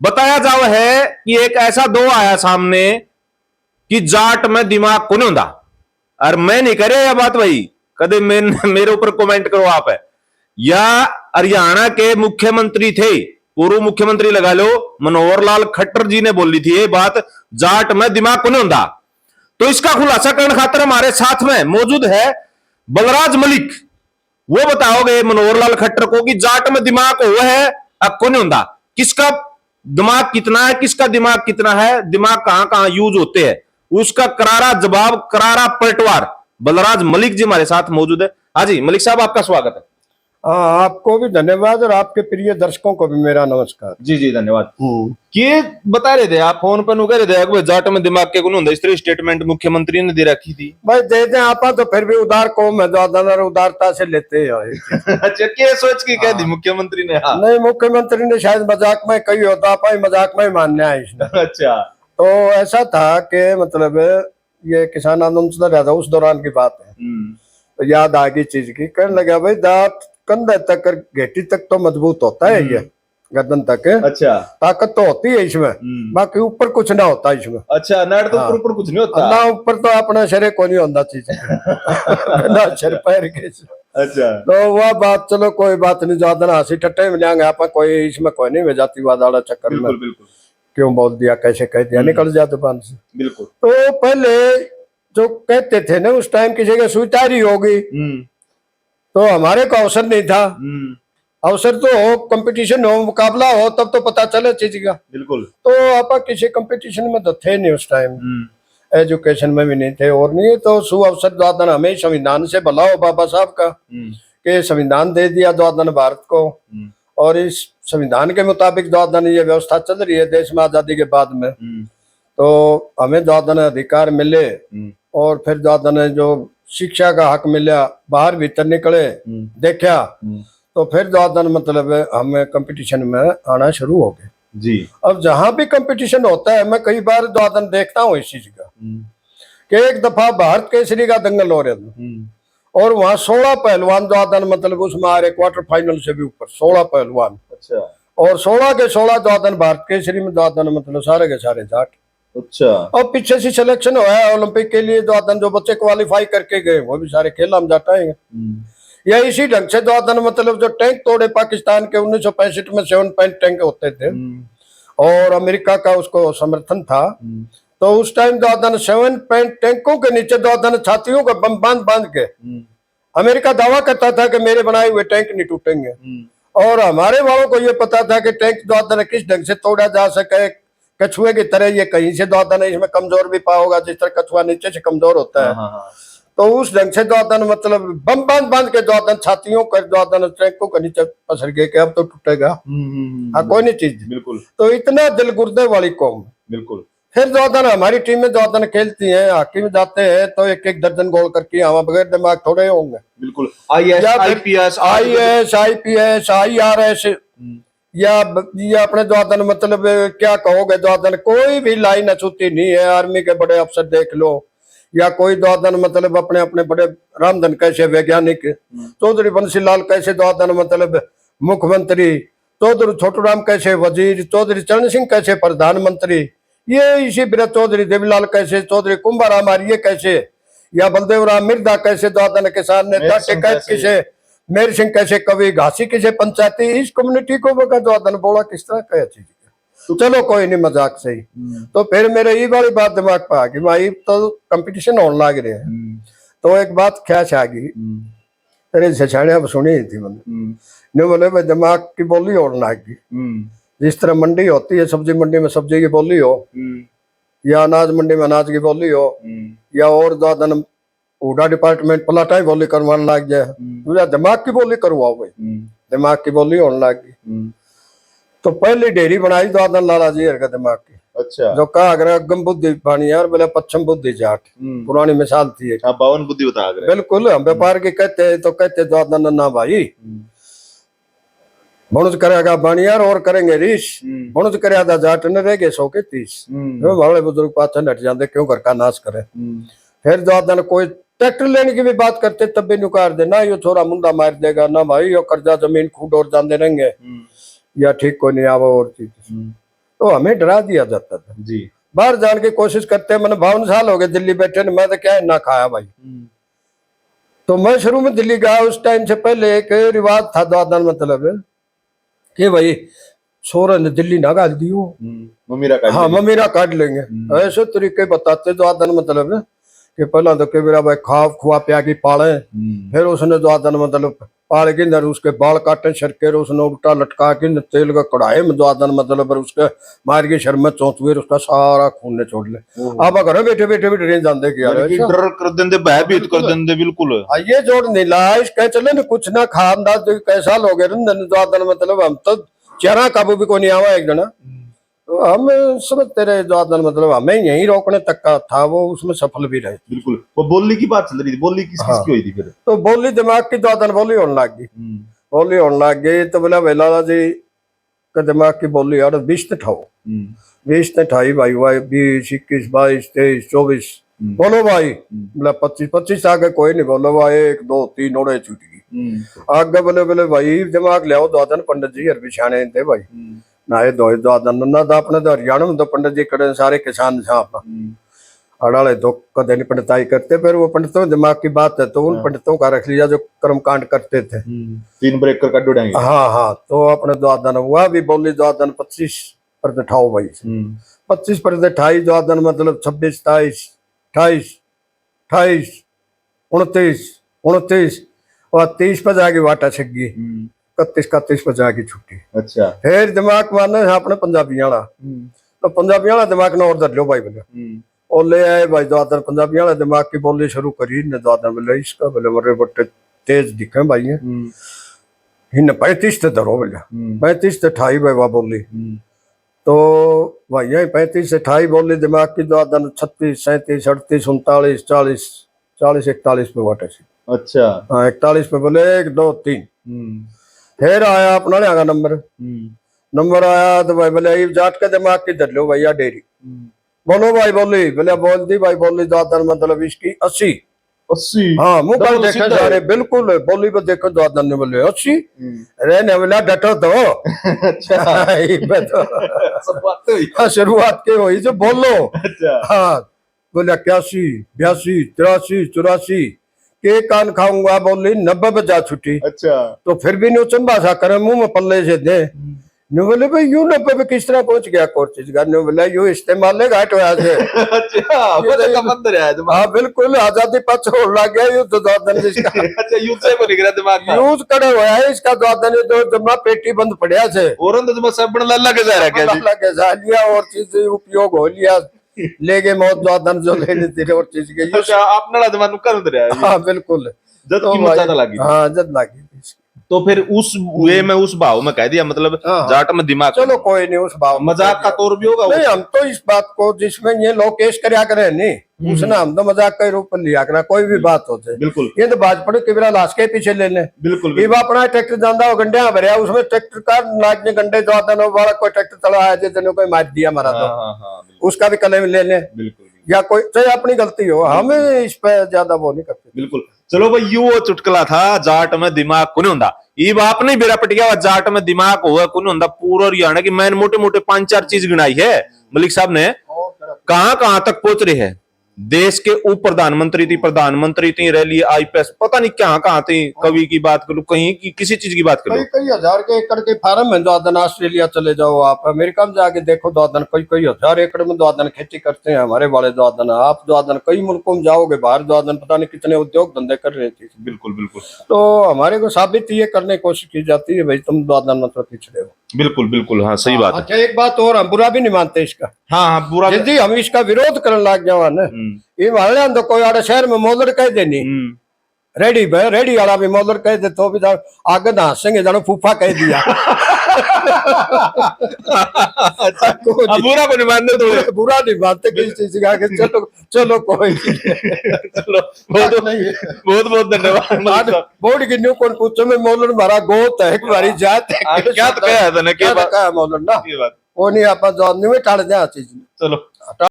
बताया जाओ है कि एक ऐसा दो आया सामने कि जाट में दिमाग को नहीं होता। और मैं नहीं करे यह बात भाई, कदे मेरे ऊपर कमेंट करो आप है। या हरियाणा के मुख्यमंत्री थे, पूर्व मुख्यमंत्री लगा लो, मनोहर लाल खट्टर जी ने बोली थी ये बात, जाट में दिमाग को नहीं होता। तो इसका खुलासा करने खातर हमारे साथ में मौजूद है बलराज मलिक। वो बताओगे मनोहर लाल खट्टर को कि जाट में दिमाग हुआ है अब को नहीं होता, किसका दिमाग कितना है, किसका दिमाग कितना है, दिमाग कहां कहां यूज होते हैं, उसका करारा जवाब, करारा पलटवार बलराज मलिक जी हमारे साथ मौजूद है। हाँ जी मलिक साहब, आपका स्वागत है। हाँ, आपको भी धन्यवाद और आपके प्रिय दर्शकों को भी मेरा नमस्कार। जी जी धन्यवाद। कि बता रहे थे आप फोन पर नु कह रहे थे जाट में दिमाग के गुण होंगे, इस तरह स्टेटमेंट मुख्यमंत्री ने दे रखी थी। भाई दे दें आपा तो फिर भी उदार को मैं ज्यादा उदारता से लेते हैं। अच्छा, क्या सोच के कह दी मुख्यमंत्री ने? हाँ। नहीं, मुख्यमंत्री ने शायद मजाक में कही होता, आपा मजाक में ही मानना है इसने। अच्छा, तो ऐसा था कि मतलब ये किसान आंदोलन चल रहा था, उस दौरान की बात है। तो याद आ गई चीज की, कहने लगा भाई दांत कंधे तक घेटी तक तो मजबूत होता है, ये गर्दन तक। अच्छा, ताकत तो होती है इसमें, बाकी ऊपर कुछ ना होता इसमें। अच्छा, नेट तो ऊपर कुछ नहीं होता ना, ऊपर तो अपना शरीर को नहीं होता चीज ना शर पैर के। अच्छा, तो वह बात चलो कोई बात नहीं, ज्यादा हंसी टट्टे में जाएंगे आप, कोई इसमें कोई नहीं जाती वाला चक्कर में। बिल्कुल बिल्कुल। क्यों बोल दिया, कैसे कह दिया, निकल जाते दुकान से। बिल्कुल। तो पहले जो कहते थे ना उस टाइम किसी की स्वीकारी होगी, तो हमारे को अवसर नहीं था। अवसर तो हो, कंपटीशन हो, मुकाबला हो, तब तो पता चले चीज का। बिल्कुल। तो आप किसी कंपटीशन में तो थे नहीं उस टाइम, एजुकेशन में भी नहीं थे और नहीं, तो सु अवसर द्वादन हमें संविधान से भला हो बाबा साहब का कि संविधान दे दिया द्वादन भारत को, और इस संविधान के मुताबिक द्वादन ये व्यवस्था चल रही है देश में आजादी के बाद में। तो हमें द्वादन अधिकार मिले और फिर द्वादन जो शिक्षा का हक मिला, बाहर भीतर निकले, देखा, तो फिर द्वादन मतलब हमें कंपटीशन में आना शुरू हो गए जी। अब जहां भी कंपटीशन होता है, मैं कई बार द्वादन देखता हूँ इस चीज का कि एक दफा भारत केसरी का दंगल हो रहा था और वहाँ 16 पहलवान द्वादन मतलब उसमें आ रहे क्वार्टर फाइनल से भी ऊपर 16 पहलवान। अच्छा। और 16 के 16 द्वादन भारत केसरी में द्वादन मतलब सारे के सारे जाट। अच्छा। और पीछे से सिलेक्शन हुआ है ओलंपिक के लिए, द्वादन जो बच्चे क्वालिफाई करके गए वो भी सारे खेल हम जाट आएंगे। या इसी ढंग से द्वादन मतलब जो टैंक तोड़े पाकिस्तान के 1965 में 7 पॉइंट टैंक होते थे और अमेरिका का उसको समर्थन था, तो उस टाइम द्वादन 7 पॉइंट टैंकों के नीचे द्वादन छातियों का बम बांध बांध के अमेरिका दावा करता था कि मेरे बनाए हुए टैंक नहीं टूटेंगे, और हमारे वालों को ये पता था कि टैंक द्वादन किस ढंग से तोड़ा जा सके, कछुए की तरह ये कहीं से द्वादन इसमें कमजोर भी पाओगा, जिस तरह कछुआ नीचे से कमजोर होता है। तो उस ढंग से द्वादन मतलब बम बांध बांध के द्वादन छातियों कर द्वादन टैंकों के नीचे पसर गए कि अब तो टूटेगा। हाँ, कोई नहीं चीज। बिल्कुल। तो इतना दिल गुर्दे वाली कौम। बिल्कुल। फिर द्वादन हमारी टीम में द्वादन खेलती है, हॉकी में जाते हैं तो एक एक दर्जन गोल करके आवा, बगैर दिमाग थोड़े होंगे। बिल्कुल। आईएएस, आईपीएस, आईपीएस, आईआरएस या अपने द्वादन मतलब क्या कहोगे, द्वादन कोई भी लाइन अछूती नहीं है। आर्मी के बड़े अफसर देख लो या कोई द्वादन मतलब अपने अपने बड़े रामधन कैसे वैज्ञानिक, चौधरी बंसीलाल कैसे द्वादन मतलब मुख्यमंत्री, चौधरी छोटू राम कैसे वजीर, चौधरी चरण सिंह कैसे प्रधानमंत्री, ये इसी बिरत चौधरी देवीलाल कैसे, चौधरी कुंभाराम आर्य कैसे, या बलदेव राम मिर्धा कैसे द्वादन किसान नेता, टिकैत किसे, मेर सिंह कैसे कवि, घासी किसे पंचायती, इस कम्युनिटी को द्वादन बोला किस तरह कह चीज। तो चलो कोई नहीं, मजाक सही। तो फिर मेरे ये वाली बात दिमाग पे आ गई, भाई तो कंपटीशन होने लग रहे हैं। तो एक बात ख्याल आ गई, तेरे छछाड़िया सुनी थी मैंने, बोले भाई दिमाग की बोली होने लग गई। जिस तरह मंडी होती है, सब्जी मंडी में सब्जी की बोली हो, या अनाज मंडी में अनाज की बोली हो, या और द्वादन ऊडा डिपार्टमेंट पलाटा बोली करवाने लग जाए, तुझे दिमाग की बोली करवाओ भाई, दिमाग की बोली होने लग गई। तो पहली डेयरी बनाई द्वादन लाला जी का दिमाग की। अच्छा। जो कहा अगर अगम बुद्धि पानी यार बोले पश्चिम बुद्धि जाट, पुरानी मिसाल थी। बावन बुद्धि बता गए। बिल्कुल, हम व्यापार की कहते हैं तो कहते द्वादन ना भाई, बुणज करेगा बाणियार और करेंगे रीस, बुणज करेगा जाट न रहेगे 100 के 30। बड़े बुजुर्ग पाचन हट जाते, क्यों घर का नाश करे। फिर द्वादन कोई ट्रैक्टर लेने की भी बात करते तब भी नुकार दे ना, यो छोरा मुंडा मार देगा ना भाई, यो कर्जा जमीन खूड और जाते रहेंगे या ठीक को नहीं आवा और चीज। तो हमें डरा दिया जाता था। जी। बाहर जाने की कोशिश करते, मैंने 52 साल हो गए दिल्ली बैठे ने, मैं तो क्या ना खाया भाई। तो मैं शुरू में दिल्ली गया, उस टाइम से पहले एक रिवाज था द्वादन मतलब कि भाई छोरा ने दिल्ली ना गाल दी हो, हाँ मम्मीरा काट लेंगे, ऐसे तरीके बताते द्वादन मतलब कि पहला तो के मेरा भाई खाव खुआ प्या की पाले, फिर उसने द्वादन मतलब पाल के अंदर उसके बाल काटे छरके, उसने उल्टा लटका के तेल का कढ़ाई में द्वादन मतलब उसके मार के शर में चौंतवे उसका सारा खून ने छोड़ ले। अब घर बैठे बैठे भी ट्रेन जानते कि यार डर कर देंगे, भयभीत कर देंगे, बिल्कुल ये जोड़ नहीं ला इस कह चले न कुछ ना खामदास कैसा लोग द्वादन मतलब हम तो चेहरा काबू भी को नहीं आवा एक जना, तो हम समझते रहे द्वादन मतलब हमें यही रोकने तक का था, वो उसमें सफल भी रहे। बिल्कुल। वो बोली की बात चल रही थी, बोली किस किस की हुई थी फिर? तो बोली दिमाग की द्वादन बोली होने लग गई, बोली होने लग गई तो बोला भाई लाला जी का दिमाग की बोली यार 20 ठाओ, 20 ने ठाई भाई, 20 21 22 23 24 बोलो भाई, बोला 25 25 आगे कोई नहीं बोलो भाई, 1 2 3 ओड़े छूट गई आगे, बोले बोले भाई दिमाग ले आओ द्वादन पंडित जी हर बिछाने थे भाई ना, ये दो द्वादन ना तो अपने तो हरियाणा में तो पंडित जी कड़े सारे किसान था अड़ाले तो कदे नहीं पंडिताई करते, फिर वो पंडितों दिमाग की बात है तो उन पंडितों का रख लिया जो कर्म कांड करते थे, 3 ब्रेकर का डुड़ेंगे। हाँ हाँ, तो अपने द्वादन हुआ भी बोली द्वादन 25% ठाओ भाई, 25% ठाई द्वादन मतलब 26 27 28 28 29 29 और 30 पर जाके वाटा छिक गई, 31 पर जाके छुट्टी। अच्छा। फिर दिमाग मारना है अपने पंजाबी वाला, तो पंजाबी वाला दिमाग न और लो भाई बोले और ले आए भाई द्वादन, पंजाबी वाला दिमाग की बोली शुरू करी ने द्वादन बोले इसका बोले मरे बट्टे तेज दिखे भाई है इन 35 से धरो बोले 35 से 28 भाई वाह बोली, तो भाई यही 35 से 28 बोली दिमाग की द्वादन 36 37 38 39 40 40 41 पे वाटे से। अच्छा। हाँ 41 पे बोले 1 2 3 फिर आया अपना आगा नंबर आया तो भाई बोले जाट के दिमाग की धर लो भैया डेरी, बोलो भाई बोली, बोले बोल दी भाई बोली द्वादन मतलब इसकी 80 80, हाँ मुंह पर देखे सारे बिल्कुल बोली पर देखो द्वादन ने बोले 80 रहने बोला डटो तो अच्छा शुरुआत के हुई जो बोलो। हाँ बोले 81 82 83 84 के कान खाऊंगा बोली 90 पे जा छुट्टी। अच्छा तो फिर भी न्यूचन भाषा करे मुंह में पल्ले से दे न्यू बोले भाई यू 90 पे किस तरह पहुंच गया कोर्चिज का, न्यू बोला यू इस्तेमाल है घाट होया से। अच्छा वो तो मंदिर है हाँ बिल्कुल आजादी पक्ष हो लग गया यू तो द्वादन इसका अच्छा यूज से बोल गया दिमाग में यूज करे हुआ है इसका द्वादन तो जमा पेटी बंद पड़या से और तो जमा सब बन लगे जा रहा है लगे जा लिया और चीज उपयोग हो लिया ले गए मौत द्वादन जो लेने तेरे और चीज के अच्छा अपना जमानु कर दे रहा है हाँ बिल्कुल जद की मत लगी हाँ जद लगी। तो फिर उस वे में उस भाव में कह दिया मतलब जाट में दिमाग चलो कोई नहीं उस भाव मजाक का तौर भी होगा नहीं, हम तो इस बात को जिसमें ये लोकेश करया करे नहीं उसने हम तो मजाक के रूप में लिया करा कोई भी बात होते बिल्कुल ये तो भाजपा के बिना लाश के पीछे ले ले बिल्कुल ये अपना ट्रैक्टर जाना गंडे भरया उसमें ट्रैक्टर का लाजने गंडे जो आता है वाला कोई ट्रैक्टर चला आया तेने कोई मार दिया मारा तो उसका भी कलम ले ले या कोई चाहे अपनी गलती हो हम इस पे ज्यादा वो नहीं करते। बिल्कुल चलो भाई यू वो चुटकला था जाट में दिमाग कुने हुंदा ये बाप नहीं बेरा पटिया जाट में दिमाग हुआ कुने हुंदा पूरा हरियाणा की मैंने मोटे मोटे 5-4 चीज गिनाई है मलिक साहब ने कहां तक पहुंच रहे हैं देश के उप प्रधानमंत्री थी रैली आईपीएस पता नहीं कहां थी कवि की बात करूं कहीं की किसी चीज की बात करूं कई हजार के एकड़ के फार्म है द्वादन ऑस्ट्रेलिया चले जाओ आप अमेरिका में जाके देखो द्वादन कई हजार एकड़ में द्वादन खेती करते हैं हमारे वाले द्वादन आप द्वादन कई मुल्कों में जाओगे बाहर द्वादन पता नहीं कितने उद्योग धंधे कर रहे थे। बिल्कुल बिल्कुल तो हमारे को साबित ये करने की कोशिश की जाती है भाई तुम द्वादन मतलब पिछड़े हो। बिल्कुल बिल्कुल हाँ सही बात है। अच्छा एक बात और हम बुरा भी नहीं मानते इसका हाँ बुरा यदि हम इसका विरोध करने लग जावा ना ये मान तो कोई आड़े शहर में मोलर कह देनी रेडी वाला भी मोलर कह दे तो भी आगे हंसेंगे जानो फूफा कह दिया बुरा को नहीं मानते तो बुरा नहीं मानते किसी चीज का चलो चलो कोई चलो बहुत धन्यवाद। बोर्ड की न्यू कौन पूछो मैं मोलर मारा गोत है हमारी जात है क्या तो कहा था ना क्या मोलर ना वो नहीं आप जो न्यू टाल दिया चीज चलो।